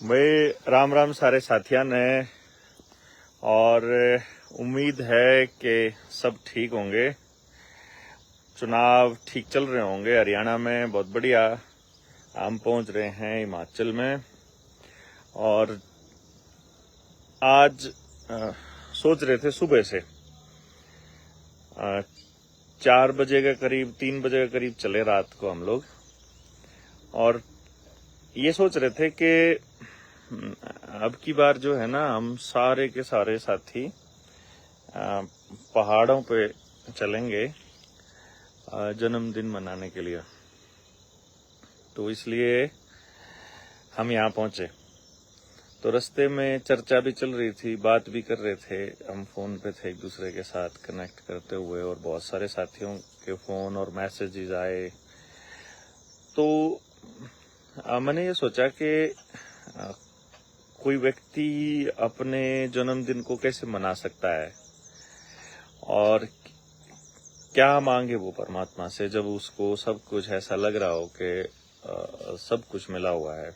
भाई राम राम सारे साथियां ने। और उम्मीद है कि सब ठीक होंगे। चुनाव ठीक चल रहे होंगे हरियाणा में, बहुत बढ़िया। हम पहुंच रहे हैं हिमाचल में और आज सोच रहे थे सुबह से 4 बजे के करीब, 3 बजे के करीब चले रात को हम लोग, और ये सोच रहे थे कि अब की बार जो है ना, हम सारे के सारे साथी पहाड़ों पे चलेंगे जन्मदिन मनाने के लिए। तो इसलिए हम यहाँ पहुंचे। तो रास्ते में चर्चा भी चल रही थी, बात भी कर रहे थे, हम फोन पे थे एक दूसरे के साथ कनेक्ट करते हुए, और बहुत सारे साथियों के फोन और मैसेजेस आए। तो मैंने ये सोचा कि कोई व्यक्ति अपने जन्मदिन को कैसे मना सकता है और क्या मांगे वो परमात्मा से, जब उसको सब कुछ ऐसा लग रहा हो कि सब कुछ मिला हुआ है।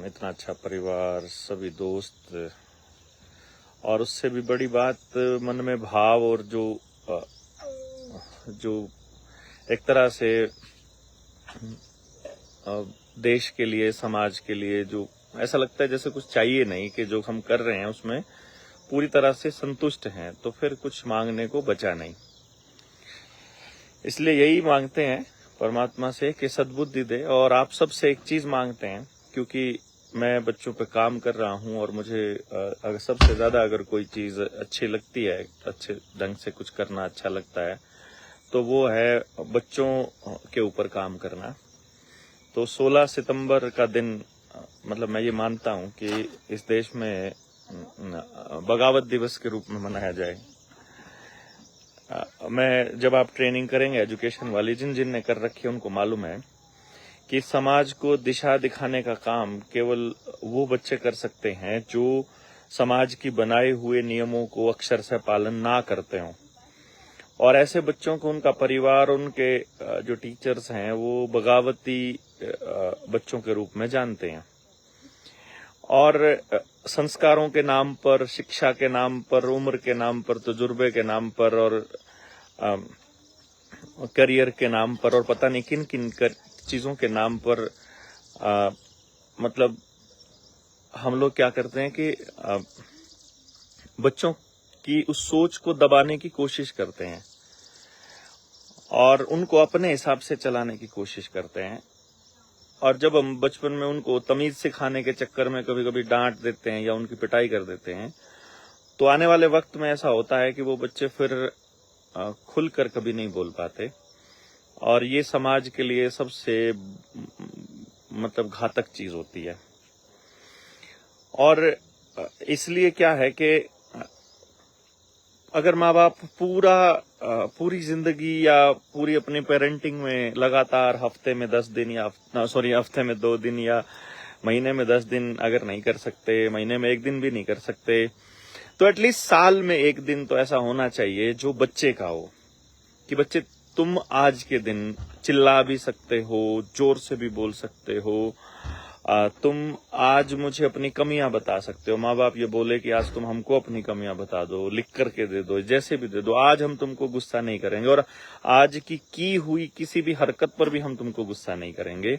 इतना अच्छा परिवार, सभी दोस्त, और उससे भी बड़ी बात मन में भाव, और जो एक तरह से देश के लिए, समाज के लिए, जो ऐसा लगता है जैसे कुछ चाहिए नहीं, कि जो हम कर रहे हैं उसमें पूरी तरह से संतुष्ट हैं, तो फिर कुछ मांगने को बचा नहीं। इसलिए यही मांगते हैं परमात्मा से कि सद्बुद्धि दे। और आप सबसे एक चीज मांगते हैं, क्योंकि मैं बच्चों पे काम कर रहा हूं और मुझे अगर सबसे ज्यादा अगर कोई चीज अच्छी लगती है, अच्छे ढंग से कुछ करना अच्छा लगता है, तो वो है बच्चों के ऊपर काम करना। तो 16 सितंबर का दिन, मतलब मैं ये मानता हूं कि इस देश में बगावत दिवस के रूप में मनाया जाए। मैं जब आप ट्रेनिंग करेंगे एजुकेशन वाली, जिन ने कर रखी है उनको मालूम है कि समाज को दिशा दिखाने का काम केवल वो बच्चे कर सकते हैं जो समाज की बनाए हुए नियमों को अक्षरशः पालन ना करते हों। और ऐसे बच्चों को उनका परिवार, उनके जो टीचर्स हैं, वो बगावती बच्चों के रूप में जानते हैं। और संस्कारों के नाम पर, शिक्षा के नाम पर, उम्र के नाम पर, तजुर्बे के नाम पर, और करियर के नाम पर, और पता नहीं किन किन चीजों के नाम पर मतलब हम लोग क्या करते हैं कि बच्चों की उस सोच को दबाने की कोशिश करते हैं और उनको अपने हिसाब से चलाने की कोशिश करते हैं। और जब हम बचपन में उनको तमीज सिखाने के चक्कर में कभी कभी डांट देते हैं या उनकी पिटाई कर देते हैं, तो आने वाले वक्त में ऐसा होता है कि वो बच्चे फिर खुलकर कभी नहीं बोल पाते। और ये समाज के लिए सबसे मतलब घातक चीज होती है। और इसलिए क्या है कि अगर माँ बाप पूरी जिंदगी या पूरी अपनी पेरेंटिंग में लगातार हफ्ते में 10 दिन या हफ्ते में 2 दिन या महीने में 10 दिन अगर नहीं कर सकते, महीने में 1 दिन भी नहीं कर सकते, तो एटलीस्ट साल में 1 दिन तो ऐसा होना चाहिए जो बच्चे का हो, कि बच्चे तुम आज के दिन चिल्ला भी सकते हो, जोर से भी बोल सकते हो, तुम आज मुझे अपनी कमियां बता सकते हो। माँ बाप ये बोले कि आज तुम हमको अपनी कमियां बता दो, लिख करके दे दो, जैसे भी दे दो, आज हम तुमको गुस्सा नहीं करेंगे, और आज की हुई किसी भी हरकत पर भी हम तुमको गुस्सा नहीं करेंगे।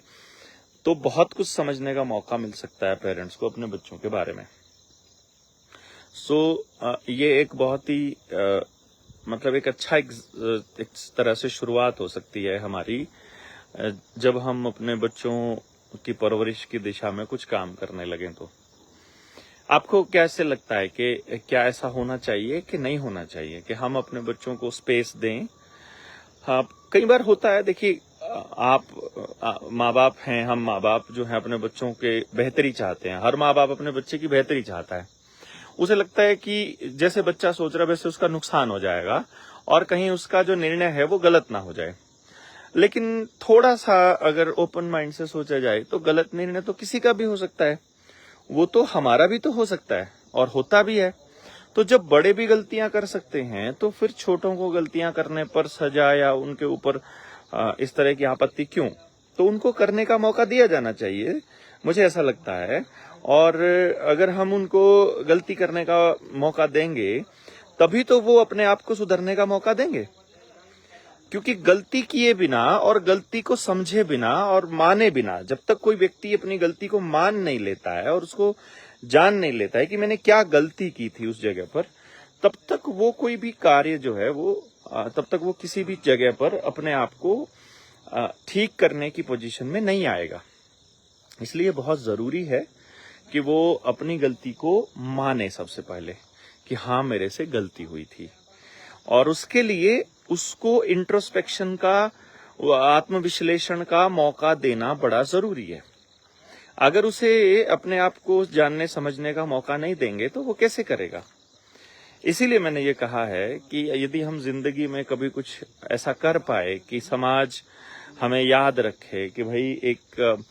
तो बहुत कुछ समझने का मौका मिल सकता है पेरेंट्स को अपने बच्चों के बारे में। ये एक बहुत ही मतलब एक अच्छा एक तरह से शुरुआत हो सकती है हमारी, जब हम अपने बच्चों की परवरिश की दिशा में कुछ काम करने लगे। तो आपको कैसे लगता है कि क्या ऐसा होना चाहिए कि नहीं होना चाहिए कि हम अपने बच्चों को स्पेस दें? हाँ, कई बार होता है, देखिए आप माँ बाप हैं, हम माँ बाप जो हैं अपने बच्चों के बेहतरी चाहते हैं। हर माँ बाप अपने बच्चे की बेहतरी चाहता है। उसे लगता है कि जैसे बच्चा सोच रहा है वैसे उसका नुकसान हो जाएगा, और कहीं उसका जो निर्णय है वो गलत ना हो जाए। लेकिन थोड़ा सा अगर ओपन माइंड से सोचा जाए तो गलत निर्णय तो किसी का भी हो सकता है, वो तो हमारा भी तो हो सकता है और होता भी है। तो जब बड़े भी गलतियां कर सकते हैं, तो फिर छोटों को गलतियां करने पर सजा या उनके ऊपर इस तरह की आपत्ति क्यों? तो उनको करने का मौका दिया जाना चाहिए, मुझे ऐसा लगता है। और अगर हम उनको गलती करने का मौका देंगे तभी तो वो अपने आप को सुधरने का मौका देंगे। क्योंकि गलती किए बिना और गलती को समझे बिना और माने बिना, जब तक कोई व्यक्ति अपनी गलती को मान नहीं लेता है और उसको जान नहीं लेता है कि मैंने क्या गलती की थी उस जगह पर, तब तक वो कोई भी कार्य जो है वो तब तक वो किसी भी जगह पर अपने आप को ठीक करने की पोजीशन में नहीं आएगा। इसलिए बहुत जरूरी है कि वो अपनी गलती को माने सबसे पहले कि हाँ मेरे से गलती हुई थी, और उसके लिए उसको इंट्रोस्पेक्शन का, आत्मविश्लेषण का मौका देना बड़ा जरूरी है। अगर उसे अपने आप को जानने समझने का मौका नहीं देंगे तो वो कैसे करेगा। इसीलिए मैंने ये कहा है कि यदि हम जिंदगी में कभी कुछ ऐसा कर पाए कि समाज हमें याद रखे कि भाई एक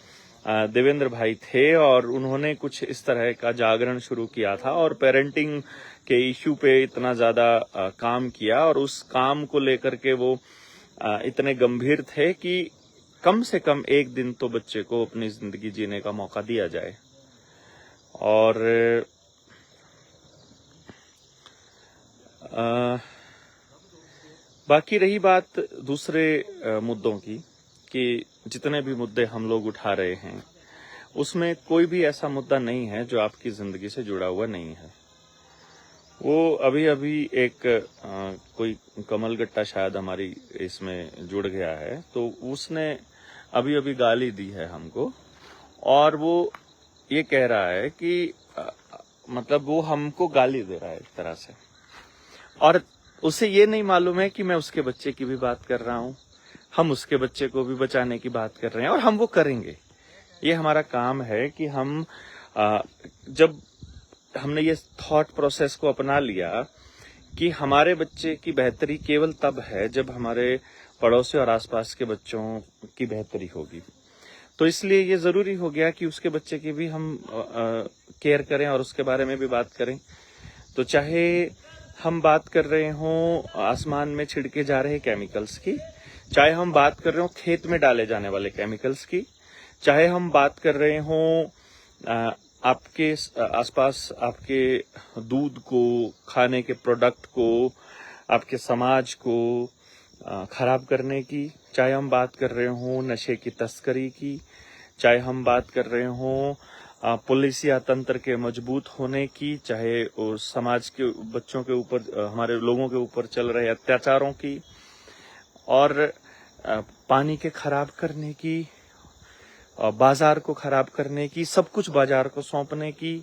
देवेंद्र भाई थे और उन्होंने कुछ इस तरह का जागरण शुरू किया था और पेरेंटिंग के इश्यू पे इतना ज्यादा काम किया, और उस काम को लेकर के वो इतने गंभीर थे कि कम से कम एक दिन तो बच्चे को अपनी जिंदगी जीने का मौका दिया जाए। और बाकी रही बात दूसरे मुद्दों की, कि जितने भी मुद्दे हम लोग उठा रहे हैं उसमें कोई भी ऐसा मुद्दा नहीं है जो आपकी जिंदगी से जुड़ा हुआ नहीं है। वो अभी अभी एक कोई कमलगट्टा शायद हमारी इसमें जुड़ गया है, तो उसने अभी अभी गाली दी है हमको, और वो ये कह रहा है कि मतलब वो हमको गाली दे रहा है एक तरह से, और उसे ये नहीं मालूम है कि मैं उसके बच्चे की भी बात कर रहा हूँ, हम उसके बच्चे को भी बचाने की बात कर रहे हैं, और हम वो करेंगे। ये हमारा काम है कि हम जब हमने ये थॉट प्रोसेस को अपना लिया कि हमारे बच्चे की बेहतरी केवल तब है जब हमारे पड़ोसी और आसपास के बच्चों की बेहतरी होगी, तो इसलिए ये जरूरी हो गया कि उसके बच्चे की भी हम केयर करें और उसके बारे में भी बात करें। तो चाहे हम बात कर रहे हों आसमान में छिड़के जा रहे केमिकल्स की, चाहे हम बात कर रहे हो खेत में डाले जाने वाले केमिकल्स की, चाहे हम बात कर रहे हों आपके आसपास आपके दूध को, खाने के प्रोडक्ट को, आपके समाज को खराब करने की, चाहे हम बात कर रहे हों नशे की तस्करी की, चाहे हम बात कर रहे हों पुलिस या तंत्र के मजबूत होने की, चाहे उस समाज के बच्चों के ऊपर, हमारे लोगों के ऊपर चल रहे अत्याचारों की, और पानी के खराब करने की, बाजार को खराब करने की, सब कुछ बाजार को सौंपने की,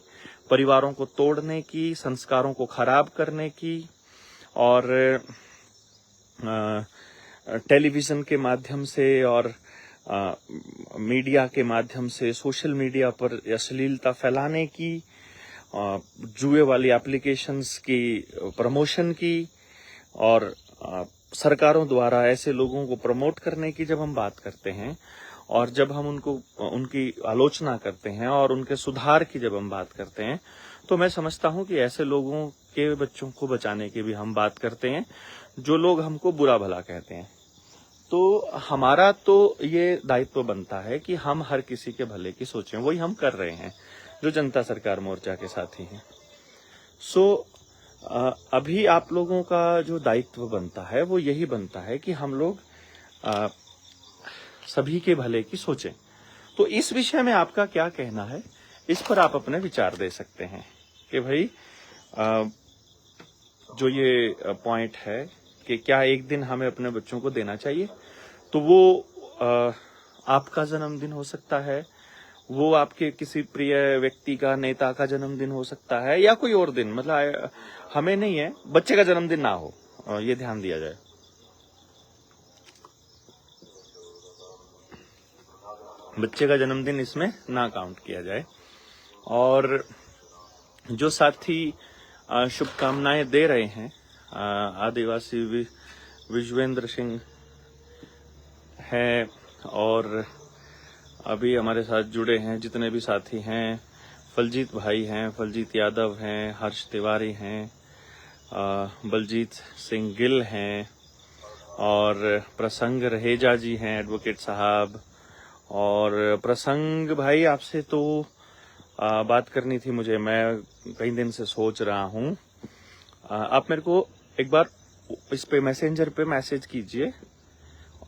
परिवारों को तोड़ने की, संस्कारों को खराब करने की, और टेलीविजन के माध्यम से और मीडिया के माध्यम से, सोशल मीडिया पर अश्लीलता फैलाने की, जुए वाली एप्लीकेशंस की प्रमोशन की, और सरकारों द्वारा ऐसे लोगों को प्रमोट करने की जब हम बात करते हैं, और जब हम उनकी आलोचना करते हैं और उनके सुधार की जब हम बात करते हैं, तो मैं समझता हूं कि ऐसे लोगों के बच्चों को बचाने की भी हम बात करते हैं जो लोग हमको बुरा भला कहते हैं। तो हमारा तो ये दायित्व बनता है कि हम हर किसी के भले की सोचें, वही हम कर रहे हैं जो जनता सरकार मोर्चा के साथी हैं। अभी आप लोगों का जो दायित्व बनता है वो यही बनता है कि हम लोग सभी के भले की सोचें। तो इस विषय में आपका क्या कहना है, इस पर आप अपने विचार दे सकते हैं कि भाई जो ये पॉइंट है कि क्या एक दिन हमें अपने बच्चों को देना चाहिए, तो वो आपका जन्मदिन हो सकता है, वो आपके किसी प्रिय व्यक्ति का, नेता का जन्मदिन हो सकता है, या कोई और दिन, मतलब हमें नहीं है बच्चे का जन्मदिन ना हो, ये ध्यान दिया जाए। बच्चे का जन्मदिन इसमें ना काउंट किया जाए। और जो साथी शुभकामनाएं दे रहे हैं, आदिवासी विश्वेंद्र सिंह हैं, और अभी हमारे साथ जुड़े हैं जितने भी साथी हैं, फलजीत भाई हैं, फलजीत यादव हैं, हर्ष तिवारी हैं, बलजीत सिंह गिल हैं, और प्रसंग रहेजा जी हैं, एडवोकेट साहब, और प्रसंग भाई, आपसे तो बात करनी थी मुझे, मैं कई दिन से सोच रहा हूँ। आप मेरे को एक बार इस पे मैसेंजर पे मैसेज कीजिए,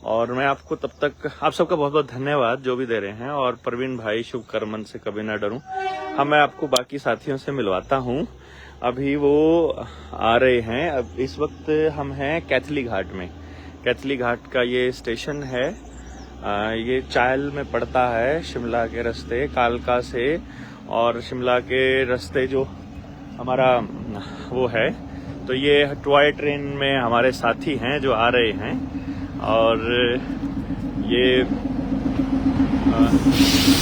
और मैं आपको तब तक, आप सबका बहुत बहुत धन्यवाद जो भी दे रहे हैं। और प्रवीण भाई, शुभ कर्मन से कभी ना डरूं। हाँ, मैं आपको बाकी साथियों से मिलवाता हूँ। अभी वो आ रहे हैं। अब इस वक्त हम हैं कैथली घाट में। कैथली घाट का ये स्टेशन है। ये चायल में पड़ता है, शिमला के रास्ते, कालका से और शिमला के रास्ते जो हमारा वो है। तो ये टॉय ट्रेन में हमारे साथी हैं जो आ रहे हैं, और ये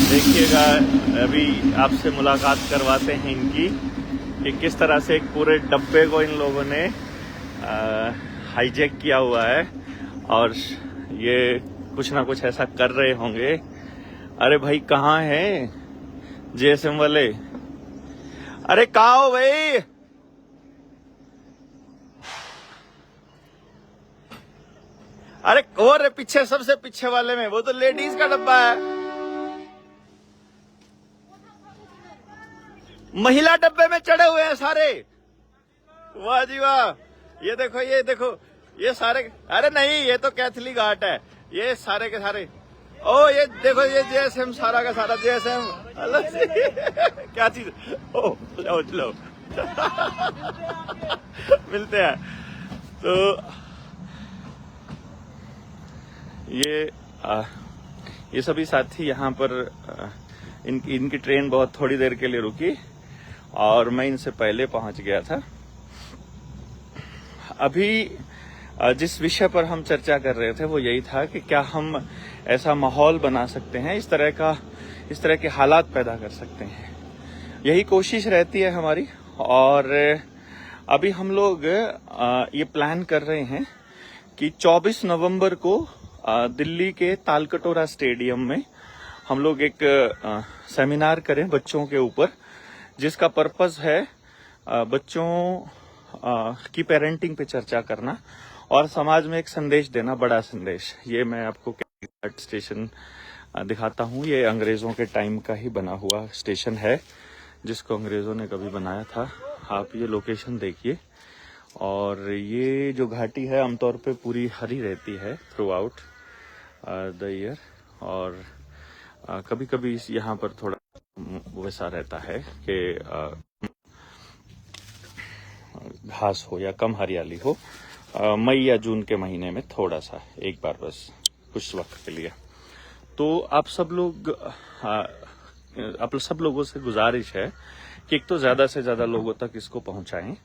देखिएगा, अभी आपसे मुलाकात करवाते हैं इनकी कि किस तरह से एक पूरे डब्बे को इन लोगों ने हाईजैक किया हुआ है, और ये कुछ ना कुछ ऐसा कर रहे होंगे। अरे भाई, कहाँ हैं जीएसएम वाले? अरे कहाँ हो भाई? अरे और रे, पीछे, सबसे पीछे वाले में, वो तो लेडीज का डब्बा है। महिला डब्बे में चढ़े हुए हैं सारे। वाह जी वाह। ये देखो, ये देखो, ये सारे, अरे नहीं, ये तो कैथली घाट है। ये सारे के सारे, ओ ये देखो, ये जेएसएम, सारा का सारा जेएसएम। क्या चीज? ओ लो लो। मिलते हैं। तो ये सभी साथी यहाँ पर, इनकी ट्रेन बहुत थोड़ी देर के लिए रुकी और मैं इनसे पहले पहुंच गया था। अभी जिस विषय पर हम चर्चा कर रहे थे वो यही था कि क्या हम ऐसा माहौल बना सकते हैं, इस तरह के हालात पैदा कर सकते हैं। यही कोशिश रहती है हमारी। और अभी हम लोग ये प्लान कर रहे हैं कि 24 नवंबर को दिल्ली के तालकटोरा स्टेडियम में हम लोग एक सेमिनार करें बच्चों के ऊपर, जिसका पर्पस है बच्चों की पेरेंटिंग पे चर्चा करना और समाज में एक संदेश देना, बड़ा संदेश। ये मैं आपको स्टेशन दिखाता हूँ। ये अंग्रेजों के टाइम का ही बना हुआ स्टेशन है, जिसको अंग्रेजों ने कभी बनाया था। आप ये लोकेशन देखिए। और ये जो घाटी है आमतौर पे पूरी हरी रहती है थ्रू आउट द ईयर, और कभी कभी यहाँ पर थोड़ा वैसा रहता है कि घास हो या कम हरियाली हो। मई या जून के महीने में थोड़ा सा, एक बार बस कुछ वक्त के लिए। तो आप सब लोगों से गुजारिश है कि एक तो ज्यादा से ज्यादा लोगों तक इसको पहुंचाएं,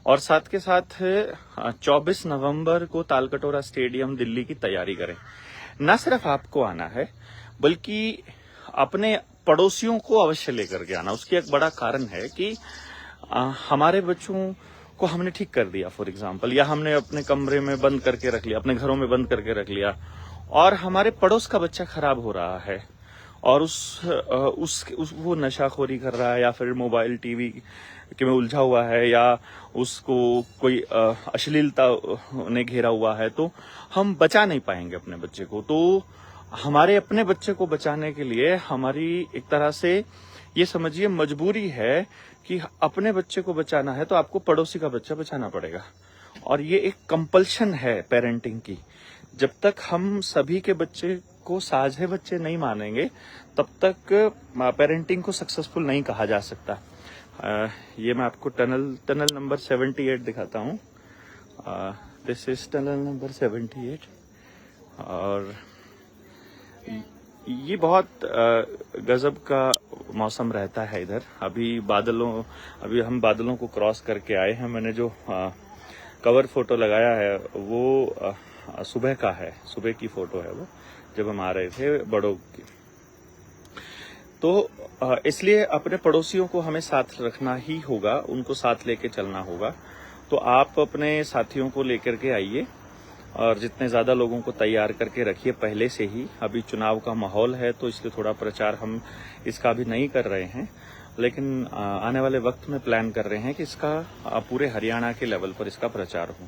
और साथ के साथ 24 नवंबर को तालकटोरा स्टेडियम दिल्ली की तैयारी करें। न सिर्फ आपको आना है, बल्कि अपने पड़ोसियों को अवश्य लेकर के आना। उसकी एक बड़ा कारण है कि हमारे बच्चों को हमने ठीक कर दिया, फॉर एग्जाम्पल, या हमने अपने कमरे में बंद करके रख लिया, अपने घरों में बंद करके रख लिया, और हमारे पड़ोस का बच्चा खराब हो रहा है और वो नशाखोरी कर रहा है, या फिर मोबाइल टीवी के में उलझा हुआ है, या उसको कोई अश्लीलता ने घेरा हुआ है, तो हम बचा नहीं पाएंगे अपने बच्चे को। तो हमारे अपने बच्चे को बचाने के लिए हमारी एक तरह से ये समझिए मजबूरी है कि अपने बच्चे को बचाना है तो आपको पड़ोसी का बच्चा बचाना पड़ेगा। और ये एक कंपल्शन है पेरेंटिंग की। जब तक हम सभी के बच्चे को साझे बच्चे नहीं मानेंगे, तब तक पेरेंटिंग को सक्सेसफुल नहीं कहा जा सकता। ये मैं आपको टनल नंबर 78 दिखाता हूँ। This is tunnel number 78। और ये बहुत गजब का मौसम रहता है इधर। अभी हम बादलों को क्रॉस करके आए हैं। मैंने जो कवर फोटो लगाया है वो सुबह का है, सुबह की फोटो है वो, जब हम आ रहे थे बड़ों की। तो इसलिए अपने पड़ोसियों को हमें साथ रखना ही होगा, उनको साथ लेके चलना होगा। तो आप अपने साथियों को लेकर के आइए और जितने ज्यादा लोगों को तैयार करके रखिए पहले से ही। अभी चुनाव का माहौल है तो इसलिए थोड़ा प्रचार हम इसका भी नहीं कर रहे हैं, लेकिन आने वाले वक्त में प्लान कर रहे हैं कि इसका पूरे हरियाणा के लेवल पर इसका प्रचार हो।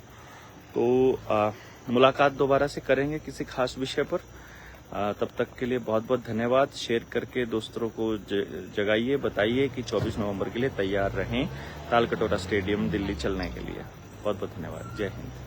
तो मुलाकात दोबारा से करेंगे किसी खास विषय पर। तब तक के लिए बहुत बहुत धन्यवाद। शेयर करके दोस्तों को जगाइए, बताइए कि 24 नवंबर के लिए तैयार रहें तालकटोरा स्टेडियम दिल्ली चलने के लिए। बहुत बहुत धन्यवाद। जय हिंद।